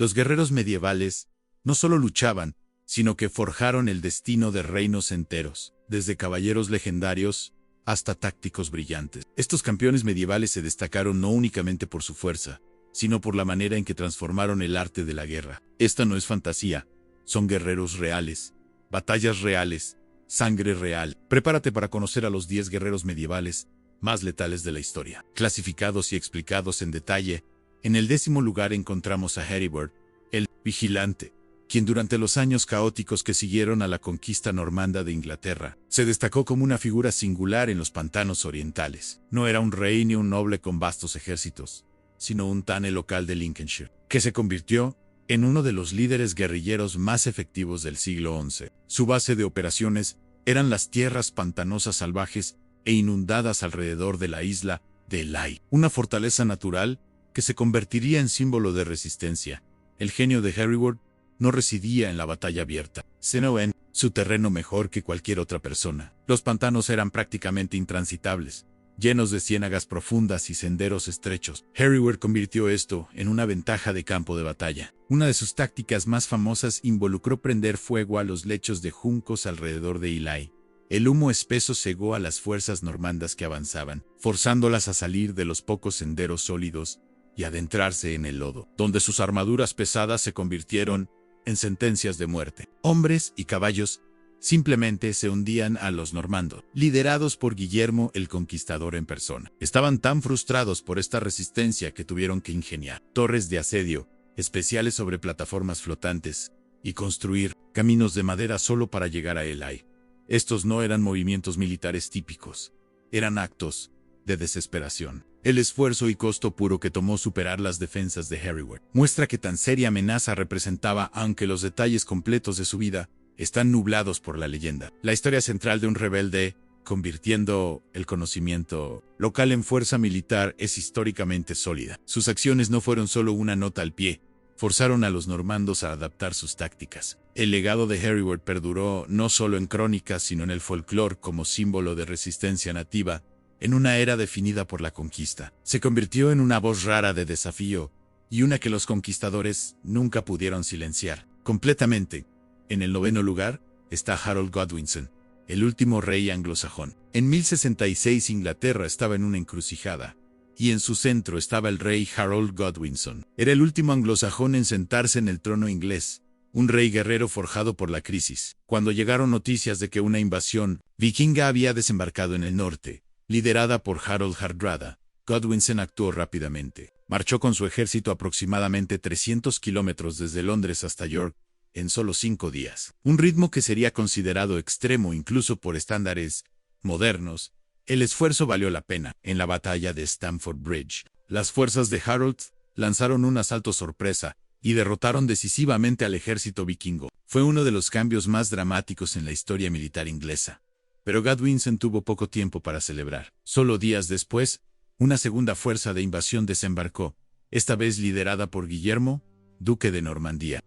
Los guerreros medievales no solo luchaban, sino que forjaron el destino de reinos enteros, desde caballeros legendarios hasta tácticos brillantes. Estos campeones medievales se destacaron no únicamente por su fuerza, sino por la manera en que transformaron el arte de la guerra. Esta no es fantasía, son guerreros reales, batallas reales, sangre real. Prepárate para conocer a los 10 guerreros medievales más letales de la historia. Clasificados y explicados en detalle, en el 10º lugar encontramos a Heribert, el vigilante, quien durante los años caóticos que siguieron a la conquista normanda de Inglaterra, se destacó como una figura singular en los pantanos orientales. No era un rey ni un noble con vastos ejércitos, sino un tane local de Lincolnshire, que se convirtió en uno de los líderes guerrilleros más efectivos del siglo XI. Su base de operaciones eran las tierras pantanosas salvajes e inundadas alrededor de la isla de Ely, una fortaleza natural que se convertiría en símbolo de resistencia. El genio de Heribert no residía en la batalla abierta, sino en su terreno mejor que cualquier otra persona. Los pantanos eran prácticamente intransitables, llenos de ciénagas profundas y senderos estrechos. Heribert convirtió esto en una ventaja de campo de batalla. Una de sus tácticas más famosas involucró prender fuego a los lechos de juncos alrededor de Ely. El humo espeso cegó a las fuerzas normandas que avanzaban, forzándolas a salir de los pocos senderos sólidos y adentrarse en el lodo, donde sus armaduras pesadas se convirtieron en sentencias de muerte. Hombres y caballos simplemente se hundían a los normandos, liderados por Guillermo el Conquistador en persona. Estaban tan frustrados por esta resistencia que tuvieron que ingeniar torres de asedio especiales sobre plataformas flotantes y construir caminos de madera solo para llegar a Ely. Estos no eran movimientos militares típicos, eran actos de desesperación. El esfuerzo y costo puro que tomó superar las defensas de Heribert muestra que tan seria amenaza representaba, aunque los detalles completos de su vida están nublados por la leyenda. La historia central de un rebelde, convirtiendo el conocimiento local en fuerza militar, es históricamente sólida. Sus acciones no fueron solo una nota al pie, forzaron a los normandos a adaptar sus tácticas. El legado de Heribert perduró no solo en crónicas, sino en el folclore como símbolo de resistencia nativa, en una era definida por la conquista. Se convirtió en una voz rara de desafío, y una que los conquistadores nunca pudieron silenciar completamente. En el 9º lugar está Harold Godwinson, el último rey anglosajón. En 1066 Inglaterra estaba en una encrucijada, y en su centro estaba el rey Harold Godwinson. Era el último anglosajón en sentarse en el trono inglés, un rey guerrero forjado por la crisis. Cuando llegaron noticias de que una invasión vikinga había desembarcado en el norte, liderada por Harold Hardrada, Godwinson actuó rápidamente. Marchó con su ejército aproximadamente 300 kilómetros desde Londres hasta York en solo 5 días. Un ritmo que sería considerado extremo incluso por estándares modernos. El esfuerzo valió la pena. En la batalla de Stamford Bridge, las fuerzas de Harold lanzaron un asalto sorpresa y derrotaron decisivamente al ejército vikingo. Fue uno de los cambios más dramáticos en la historia militar inglesa. Pero Godwinson tuvo poco tiempo para celebrar. Solo días después, una segunda fuerza de invasión desembarcó, esta vez liderada por Guillermo, duque de Normandía.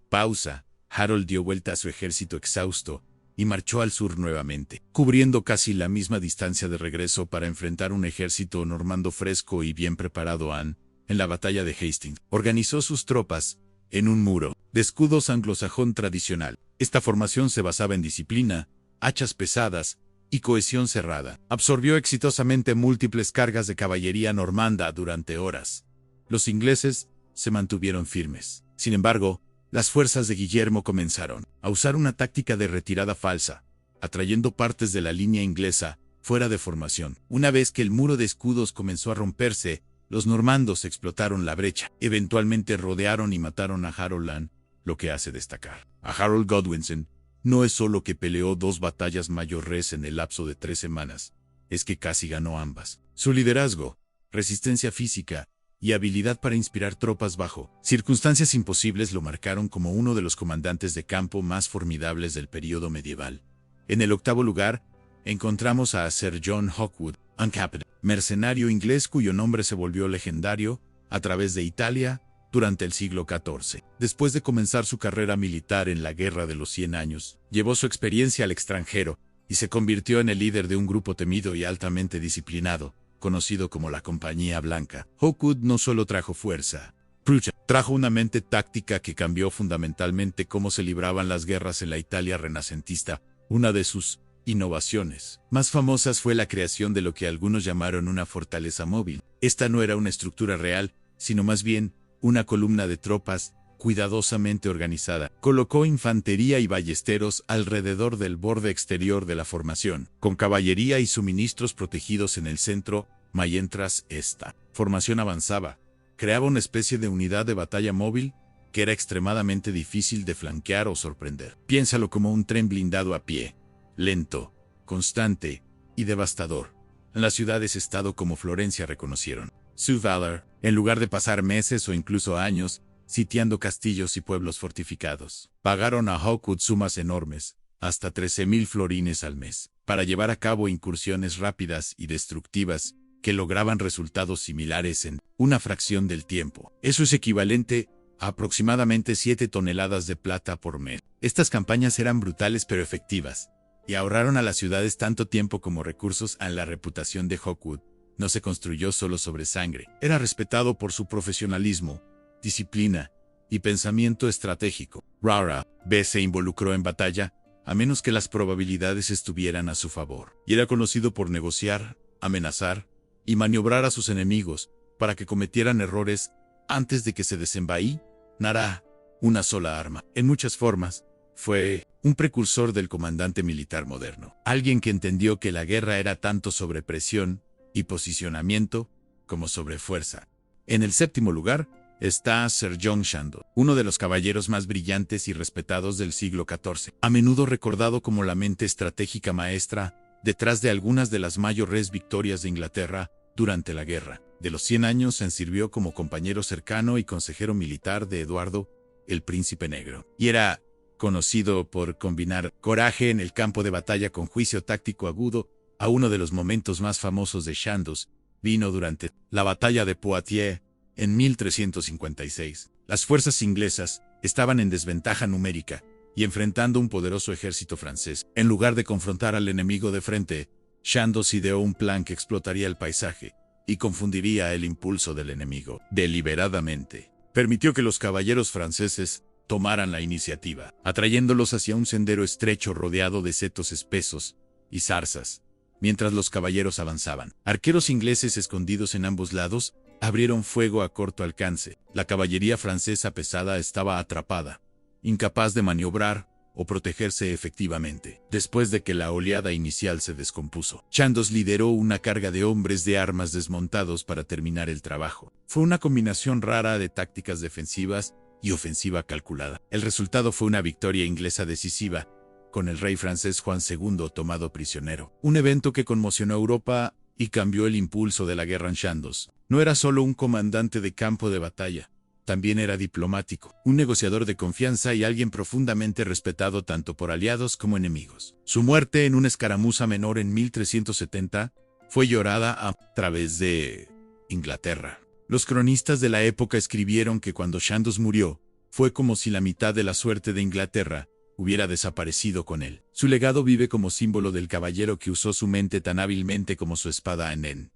Pausa. Harold dio vuelta a su ejército exhausto y marchó al sur nuevamente, cubriendo casi la misma distancia de regreso para enfrentar un ejército normando fresco y bien preparado. En la batalla de Hastings, organizó sus tropas en un muro de escudos anglosajón tradicional. Esta formación se basaba en disciplina, hachas pesadas y cohesión cerrada. Absorbió exitosamente múltiples cargas de caballería normanda durante horas. Los ingleses se mantuvieron firmes. Sin embargo, las fuerzas de Guillermo comenzaron a usar una táctica de retirada falsa, atrayendo partes de la línea inglesa fuera de formación. Una vez que el muro de escudos comenzó a romperse, los normandos explotaron la brecha. Eventualmente rodearon y mataron a Harold, lo que hace destacar a Harold Godwinson no es solo que peleó 2 batallas mayores en el lapso de 3 semanas, es que casi ganó ambas. Su liderazgo, resistencia física y habilidad para inspirar tropas bajo circunstancias imposibles lo marcaron como uno de los comandantes de campo más formidables del período medieval. En el 8º lugar, encontramos a Sir John Hawkwood, Uncapped, mercenario inglés cuyo nombre se volvió legendario a través de Italia durante el siglo XIV. Después de comenzar su carrera militar en la Guerra de los 100 Años, llevó su experiencia al extranjero y se convirtió en el líder de un grupo temido y altamente disciplinado, conocido como la Compañía Blanca. Hawkwood no solo trajo fuerza, Prusia trajo una mente táctica que cambió fundamentalmente cómo se libraban las guerras en la Italia renacentista. Una de sus innovaciones más famosas fue la creación de lo que algunos llamaron una fortaleza móvil. Esta no era una estructura real, sino más bien una columna de tropas cuidadosamente organizada. Colocó infantería y ballesteros alrededor del borde exterior de la formación, con caballería y suministros protegidos en el centro, mientras esta formación avanzaba. Creaba una especie de unidad de batalla móvil que era extremadamente difícil de flanquear o sorprender. Piénsalo como un tren blindado a pie, lento, constante y devastador. Las ciudades-estado como Florencia reconocieron su valor, en lugar de pasar meses o incluso años sitiando castillos y pueblos fortificados. Pagaron a Hawkwood sumas enormes, hasta 13,000 florines al mes, para llevar a cabo incursiones rápidas y destructivas que lograban resultados similares en una fracción del tiempo. Eso es equivalente a aproximadamente 7 toneladas de plata por mes. Estas campañas eran brutales pero efectivas, y ahorraron a las ciudades tanto tiempo como recursos. A la reputación de Hawkwood no se construyó solo sobre sangre. Era respetado por su profesionalismo, disciplina y pensamiento estratégico. Rara vez se involucró en batalla, a menos que las probabilidades estuvieran a su favor, y era conocido por negociar, amenazar y maniobrar a sus enemigos para que cometieran errores antes de que se desenvainara una sola arma. En muchas formas, fue un precursor del comandante militar moderno, alguien que entendió que la guerra era tanto sobre presión y posicionamiento como sobre fuerza. En el séptimo lugar está Sir John Chandos, uno de los caballeros más brillantes y respetados del siglo XIV, a menudo recordado como la mente estratégica maestra detrás de algunas de las mayores victorias de Inglaterra durante la Guerra de los 100 años. Se sirvió como compañero cercano y consejero militar de Eduardo, el Príncipe Negro, y era conocido por combinar coraje en el campo de batalla con juicio táctico agudo. A uno de los momentos más famosos de Chandos vino durante la batalla de Poitiers en 1356. Las fuerzas inglesas estaban en desventaja numérica y enfrentando un poderoso ejército francés. En lugar de confrontar al enemigo de frente, Chandos ideó un plan que explotaría el paisaje y confundiría el impulso del enemigo. Deliberadamente, permitió que los caballeros franceses tomaran la iniciativa, atrayéndolos hacia un sendero estrecho rodeado de setos espesos y zarzas. Mientras los caballeros avanzaban, arqueros ingleses escondidos en ambos lados abrieron fuego a corto alcance. La caballería francesa pesada estaba atrapada, incapaz de maniobrar o protegerse efectivamente. Después de que la oleada inicial se descompuso, Chandos lideró una carga de hombres de armas desmontados para terminar el trabajo. Fue una combinación rara de tácticas defensivas y ofensiva calculada. El resultado fue una victoria inglesa decisiva, con el rey francés Juan II tomado prisionero. Un evento que conmocionó a Europa y cambió el impulso de la guerra. Chandos no era solo un comandante de campo de batalla, también era diplomático, un negociador de confianza y alguien profundamente respetado tanto por aliados como enemigos. Su muerte en una escaramuza menor en 1370 fue llorada a través de Inglaterra. Los cronistas de la época escribieron que cuando Chandos murió, fue como si la mitad de la suerte de Inglaterra hubiera desaparecido con él. Su legado vive como símbolo del caballero que usó su mente tan hábilmente como su espada. En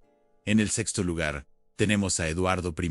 el sexto lugar, tenemos a Eduardo I.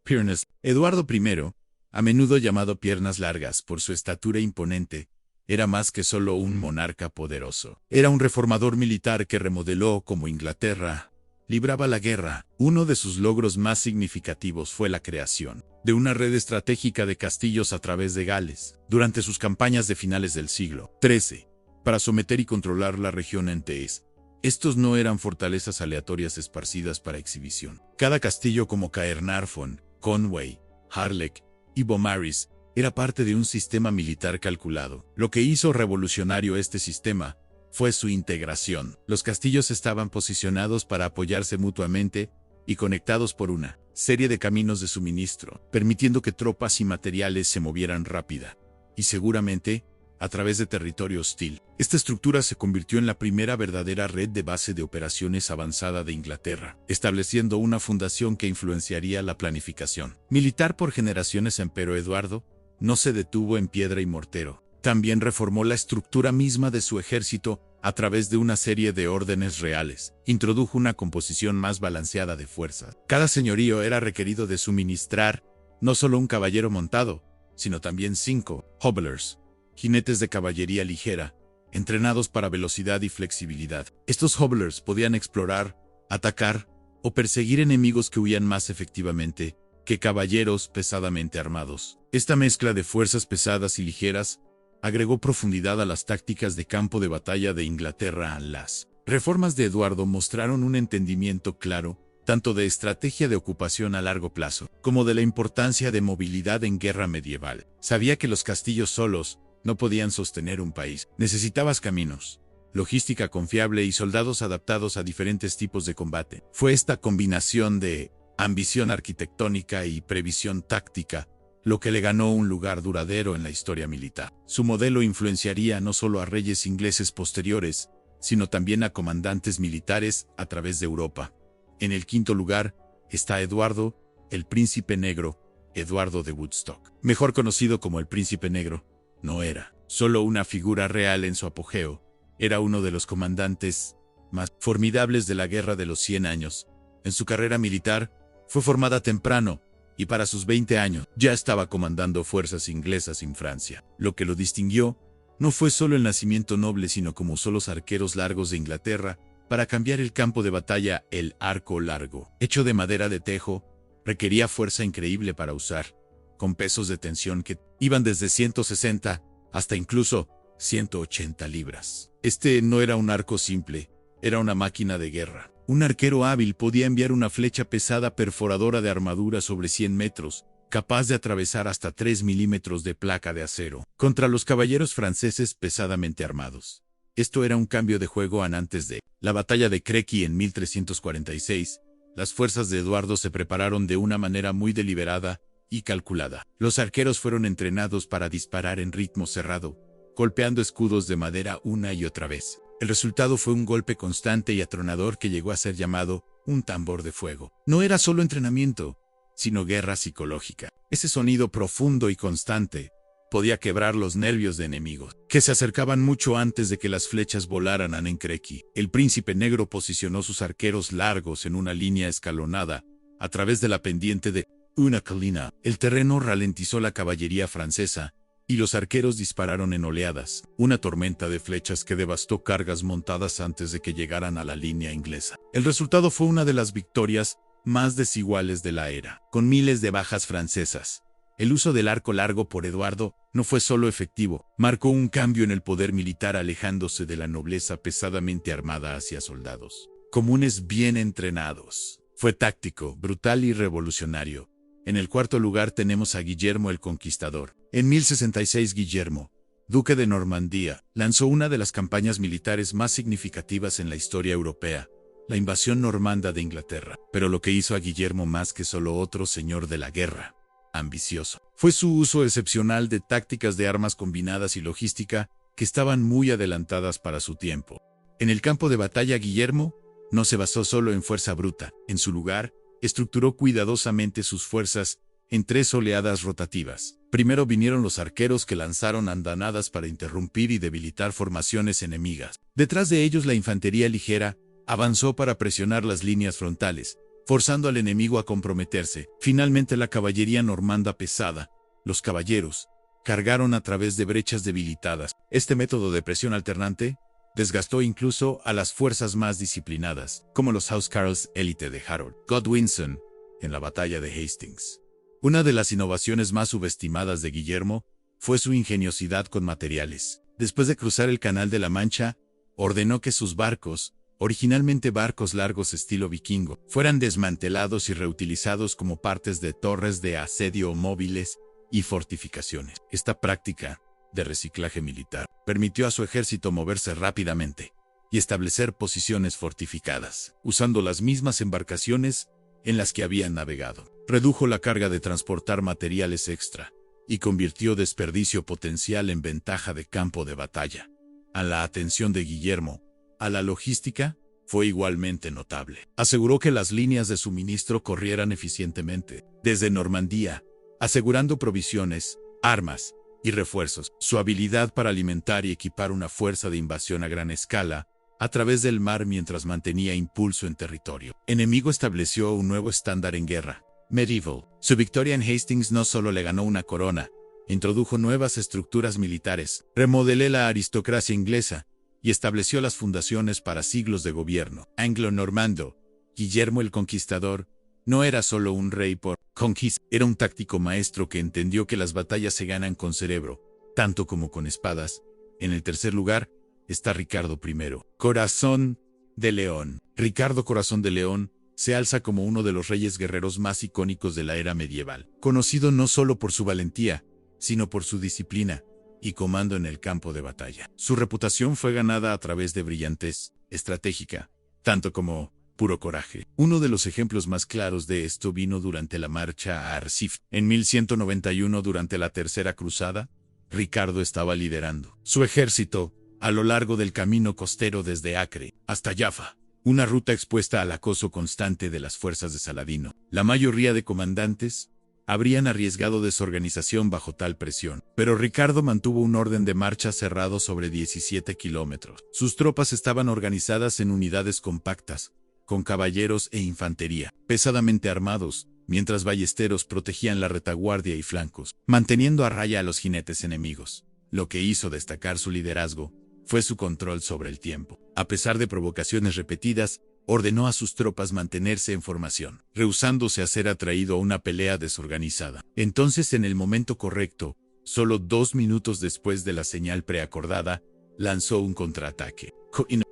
Piernas. Eduardo I, a menudo llamado Piernas Largas por su estatura imponente, era más que solo un monarca poderoso. Era un reformador militar que remodeló cómo Inglaterra libraba la guerra. Uno de sus logros más significativos fue la creación de una red estratégica de castillos a través de Gales, durante sus campañas de finales del siglo XIII, para someter y controlar la región enteras. Estos no eran fortalezas aleatorias esparcidas para exhibición. Cada castillo como Caernarfon, Conway, Harlech y Beaumaris era parte de un sistema militar calculado. Lo que hizo revolucionario este sistema fue su integración. Los castillos estaban posicionados para apoyarse mutuamente y conectados por una serie de caminos de suministro, permitiendo que tropas y materiales se movieran rápida y seguramente a través de territorio hostil. Esta estructura se convirtió en la primera verdadera red de base de operaciones avanzada de Inglaterra, estableciendo una fundación que influenciaría la planificación militar por generaciones. Pero Eduardo no se detuvo en piedra y mortero. También reformó la estructura misma de su ejército a través de una serie de órdenes reales. Introdujo una composición más balanceada de fuerzas. Cada señorío era requerido de suministrar no solo un caballero montado, sino también 5 hobblers, jinetes de caballería ligera, entrenados para velocidad y flexibilidad. Estos hobblers podían explorar, atacar o perseguir enemigos que huían más efectivamente que caballeros pesadamente armados. Esta mezcla de fuerzas pesadas y ligeras agregó profundidad a las tácticas de campo de batalla de Inglaterra. Las reformas de Eduardo mostraron un entendimiento claro tanto de estrategia de ocupación a largo plazo, como de la importancia de movilidad en guerra medieval. Sabía que los castillos solos no podían sostener un país. Necesitabas caminos, logística confiable y soldados adaptados a diferentes tipos de combate. Fue esta combinación de ambición arquitectónica y previsión táctica lo que le ganó un lugar duradero en la historia militar. Su modelo influenciaría no solo a reyes ingleses posteriores, sino también a comandantes militares a través de Europa. En el quinto lugar está Eduardo, el Príncipe Negro, Eduardo de Woodstock. Mejor conocido como el Príncipe Negro, no era solo una figura real en su apogeo, era uno de los comandantes más formidables de la Guerra de los 100 años. En su carrera militar, fue formada temprano, y para sus 20 años ya estaba comandando fuerzas inglesas en Francia. Lo que lo distinguió no fue solo el nacimiento noble, sino como usó los arqueros largos de Inglaterra para cambiar el campo de batalla. El arco largo, hecho de madera de tejo, requería fuerza increíble para usar, con pesos de tensión que iban desde 160 hasta incluso 180 libras. Este no era un arco simple, era una máquina de guerra. Un arquero hábil podía enviar una flecha pesada perforadora de armadura sobre 100 metros, capaz de atravesar hasta 3 milímetros de placa de acero, contra los caballeros franceses pesadamente armados. Esto era un cambio de juego antes de la batalla de Crequi en 1346. Las fuerzas de Eduardo se prepararon de una manera muy deliberada y calculada. Los arqueros fueron entrenados para disparar en ritmo cerrado, golpeando escudos de madera una y otra vez. El resultado fue un golpe constante y atronador que llegó a ser llamado un tambor de fuego. No era solo entrenamiento, sino guerra psicológica. Ese sonido profundo y constante podía quebrar los nervios de enemigos, que se acercaban mucho antes de que las flechas volaran a Nencreki. El Príncipe Negro posicionó sus arqueros largos en una línea escalonada a través de la pendiente de una colina. El terreno ralentizó la caballería francesa y los arqueros dispararon en oleadas, una tormenta de flechas que devastó cargas montadas antes de que llegaran a la línea inglesa. El resultado fue una de las victorias más desiguales de la era, con miles de bajas francesas. El uso del arco largo por Eduardo no fue solo efectivo, marcó un cambio en el poder militar, alejándose de la nobleza pesadamente armada hacia soldados comunes bien entrenados. Fue táctico, brutal y revolucionario. En el cuarto lugar tenemos a Guillermo el Conquistador. En 1066 Guillermo, duque de Normandía, lanzó una de las campañas militares más significativas en la historia europea, la invasión normanda de Inglaterra. Pero lo que hizo a Guillermo más que solo otro señor de la guerra, ambicioso, fue su uso excepcional de tácticas de armas combinadas y logística que estaban muy adelantadas para su tiempo. En el campo de batalla, Guillermo no se basó solo en fuerza bruta. En su lugar, estructuró cuidadosamente sus fuerzas en 3 oleadas rotativas. Primero vinieron los arqueros, que lanzaron andanadas para interrumpir y debilitar formaciones enemigas. Detrás de ellos, la infantería ligera avanzó para presionar las líneas frontales, forzando al enemigo a comprometerse. Finalmente, la caballería normanda pesada, los caballeros, cargaron a través de brechas debilitadas. Este método de presión alternante desgastó incluso a las fuerzas más disciplinadas, como los housecarls élite de Harold Godwinson en la batalla de Hastings. Una de las innovaciones más subestimadas de Guillermo fue su ingeniosidad con materiales. Después de cruzar el Canal de la Mancha, ordenó que sus barcos, originalmente barcos largos estilo vikingo, fueran desmantelados y reutilizados como partes de torres de asedio móviles y fortificaciones. Esta práctica de reciclaje militar permitió a su ejército moverse rápidamente y establecer posiciones fortificadas, usando las mismas embarcaciones en las que habían navegado. Redujo la carga de transportar materiales extra y convirtió desperdicio potencial en ventaja de campo de batalla. A la atención de Guillermo a la logística fue igualmente notable. Aseguró que las líneas de suministro corrieran eficientemente desde Normandía, asegurando provisiones, armas y refuerzos. Su habilidad para alimentar y equipar una fuerza de invasión a gran escala a través del mar mientras mantenía impulso en territorio enemigo estableció un nuevo estándar en guerra. Medieval. Su victoria en Hastings no solo le ganó una corona, introdujo nuevas estructuras militares, remodeló la aristocracia inglesa y estableció las fundaciones para siglos de gobierno. Anglo-normando, Guillermo el Conquistador no era solo un rey por conquista, era un táctico maestro que entendió que las batallas se ganan con cerebro, tanto como con espadas. En el tercer lugar está Ricardo I. Corazón de León. Ricardo Corazón de León se alza como uno de los reyes guerreros más icónicos de la era medieval, conocido no solo por su valentía, sino por su disciplina y comando en el campo de batalla. Su reputación fue ganada a través de brillantez estratégica, tanto como puro coraje. Uno de los ejemplos más claros de esto vino durante la marcha a Arsif. En 1191, durante la Tercera Cruzada, Ricardo estaba liderando su ejército a lo largo del camino costero desde Acre hasta Jaffa, una ruta expuesta al acoso constante de las fuerzas de Saladino. La mayoría de comandantes habrían arriesgado desorganización bajo tal presión, pero Ricardo mantuvo un orden de marcha cerrado sobre 17 kilómetros. Sus tropas estaban organizadas en unidades compactas, con caballeros e infantería, pesadamente armados, mientras ballesteros protegían la retaguardia y flancos, manteniendo a raya a los jinetes enemigos. Lo que hizo destacar su liderazgo fue su control sobre el tiempo. A pesar de provocaciones repetidas, ordenó a sus tropas mantenerse en formación, rehusándose a ser atraído a una pelea desorganizada. Entonces, en el momento correcto, solo 2 minutos después de la señal preacordada, lanzó un contraataque.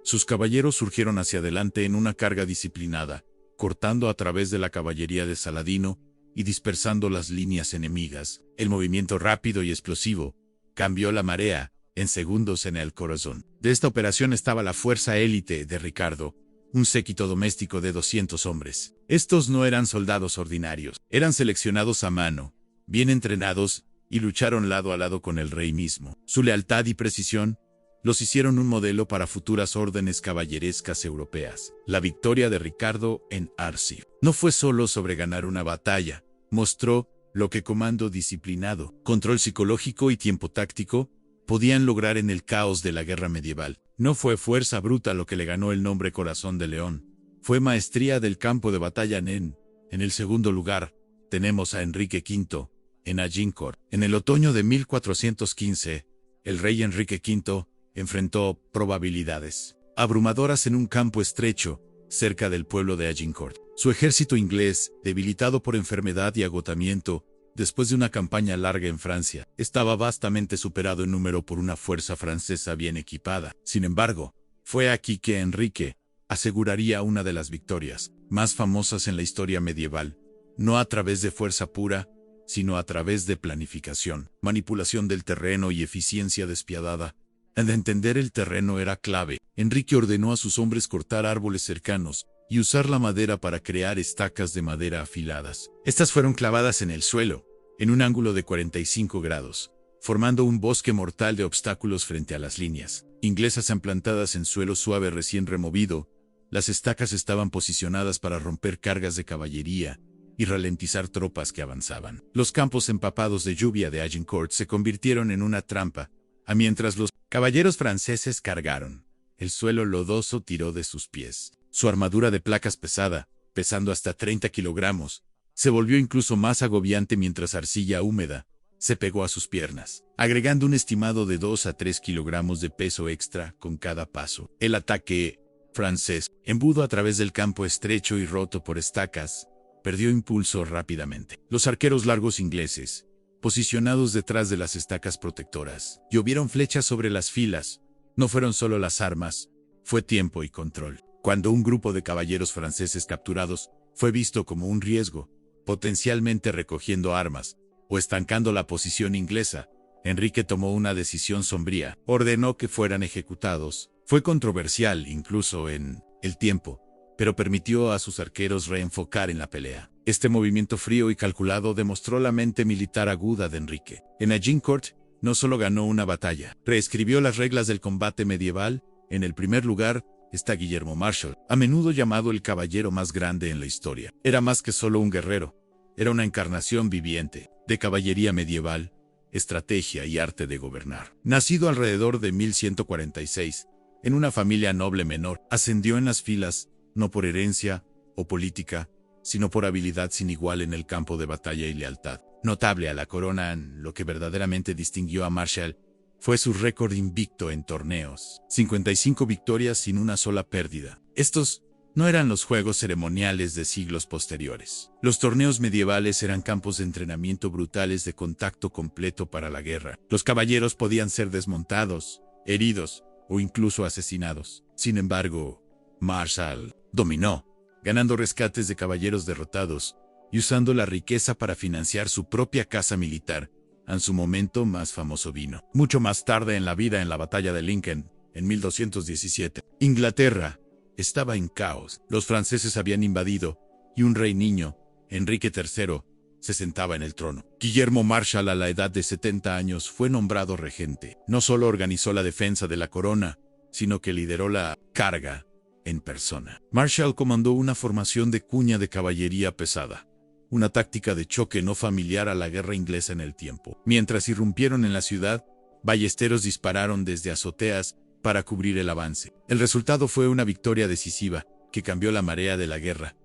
Sus caballeros surgieron hacia adelante en una carga disciplinada, cortando a través de la caballería de Saladino y dispersando las líneas enemigas. El movimiento rápido y explosivo cambió la marea en segundos en el corazón. De esta operación estaba la fuerza élite de Ricardo, un séquito doméstico de 200 hombres. Estos no eran soldados ordinarios, eran seleccionados a mano, bien entrenados, y lucharon lado a lado con el rey mismo. Su lealtad y precisión los hicieron un modelo para futuras órdenes caballerescas europeas. La victoria de Ricardo en Arsif no fue solo sobre ganar una batalla, mostró lo que comando disciplinado, control psicológico y tiempo táctico podían lograr en el caos de la guerra medieval. No fue fuerza bruta lo que le ganó el nombre Corazón de León, fue maestría del campo de batalla. En el segundo lugar, tenemos a Enrique V, en Agincourt. En el otoño de 1415, el rey Enrique V enfrentó probabilidades abrumadoras en un campo estrecho, cerca del pueblo de Agincourt. Su ejército inglés, debilitado por enfermedad y agotamiento, después de una campaña larga en Francia, estaba vastamente superado en número por una fuerza francesa bien equipada. Sin embargo, fue aquí que Enrique aseguraría una de las victorias más famosas en la historia medieval, no a través de fuerza pura, sino a través de planificación, manipulación del terreno y eficiencia despiadada. El entender el terreno era clave. Enrique ordenó a sus hombres cortar árboles cercanos y usar la madera para crear estacas de madera afiladas. Estas fueron clavadas en el suelo, en un ángulo de 45 grados, formando un bosque mortal de obstáculos frente a las líneas inglesas implantadas en suelo suave recién removido. Las estacas estaban posicionadas para romper cargas de caballería y ralentizar tropas que avanzaban. Los campos empapados de lluvia de Agincourt se convirtieron en una trampa, mientras los caballeros franceses cargaron. El suelo lodoso tiró de sus pies. Su armadura de placas pesada, pesando hasta 30 kilogramos, se volvió incluso más agobiante mientras arcilla húmeda se pegó a sus piernas, agregando un estimado de 2 a 3 kilogramos de peso extra con cada paso. El ataque francés, embudo a través del campo estrecho y roto por estacas, perdió impulso rápidamente. Los arqueros largos ingleses, posicionados detrás de las estacas protectoras, llovieron flechas sobre las filas. No fueron solo las armas, fue tiempo y control. Cuando un grupo de caballeros franceses capturados fue visto como un riesgo, potencialmente recogiendo armas o estancando la posición inglesa, Enrique tomó una decisión sombría. Ordenó que fueran ejecutados. Fue controversial incluso en el tiempo, pero permitió a sus arqueros reenfocar en la pelea. Este movimiento frío y calculado demostró la mente militar aguda de Enrique. En Agincourt no solo ganó una batalla, reescribió las reglas del combate medieval. En el primer lugar está Guillermo Marshall, a menudo llamado el caballero más grande en la historia. Era más que solo un guerrero, era una encarnación viviente de caballería medieval, estrategia y arte de gobernar. Nacido alrededor de 1146, en una familia noble menor, ascendió en las filas, no por herencia o política, sino por habilidad sin igual en el campo de batalla y lealtad. Notable a la corona, lo que verdaderamente distinguió a Marshall fue su récord invicto en torneos. 55 victorias sin una sola pérdida. Estos no eran los juegos ceremoniales de siglos posteriores. Los torneos medievales eran campos de entrenamiento brutales de contacto completo para la guerra. Los caballeros podían ser desmontados, heridos o incluso asesinados. Sin embargo, Marshall dominó, ganando rescates de caballeros derrotados y usando la riqueza para financiar su propia casa militar, en su momento más famoso vino. Mucho más tarde en la vida, en la batalla de Lincoln, en 1217, Inglaterra estaba en caos. Los franceses habían invadido y un rey niño, Enrique III, se sentaba en el trono. Guillermo Marshall, a la edad de 70 años, fue nombrado regente. No solo organizó la defensa de la corona, sino que lideró la carga en persona. Marshall comandó una formación de cuña de caballería pesada, una táctica de choque no familiar a la guerra inglesa en el tiempo. Mientras irrumpieron en la ciudad, ballesteros dispararon desde azoteas para cubrir el avance. El resultado fue una victoria decisiva que cambió la marea de la guerra.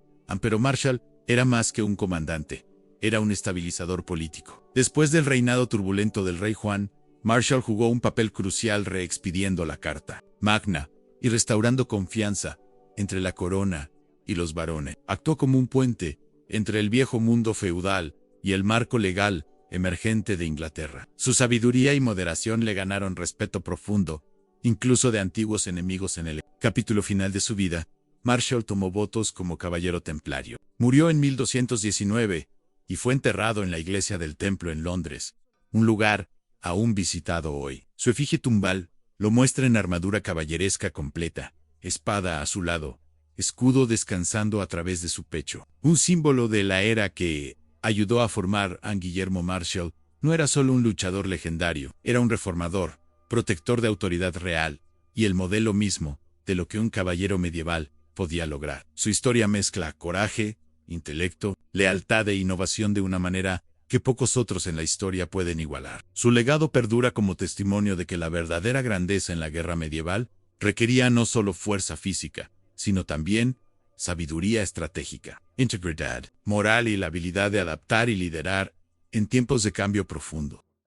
Pero Marshall era más que un comandante, era un estabilizador político. Después del reinado turbulento del rey Juan, Marshall jugó un papel crucial reexpidiendo la Carta Magna y restaurando confianza entre la corona y los varones. Actuó como un puente entre el viejo mundo feudal y el marco legal emergente de Inglaterra. Su sabiduría y moderación le ganaron respeto profundo, incluso de antiguos enemigos. En el capítulo final de su vida, Marshall tomó votos como caballero templario. Murió en 1219 y fue enterrado en la iglesia del Templo en Londres, un lugar aún visitado hoy. Su efigie tumbal lo muestra en armadura caballeresca completa, espada a su lado, escudo descansando a través de su pecho. Un símbolo de la era que ayudó a formar a Guillermo Marshall. No era solo un luchador legendario, era un reformador, protector de autoridad real, y el modelo mismo de lo que un caballero medieval podía lograr. Su historia mezcla coraje, intelecto, lealtad e innovación de una manera que pocos otros en la historia pueden igualar. Su legado perdura como testimonio de que la verdadera grandeza en la guerra medieval requería no solo fuerza física, sino también sabiduría estratégica, integridad moral y la habilidad de adaptar y liderar en tiempos de cambio profundo.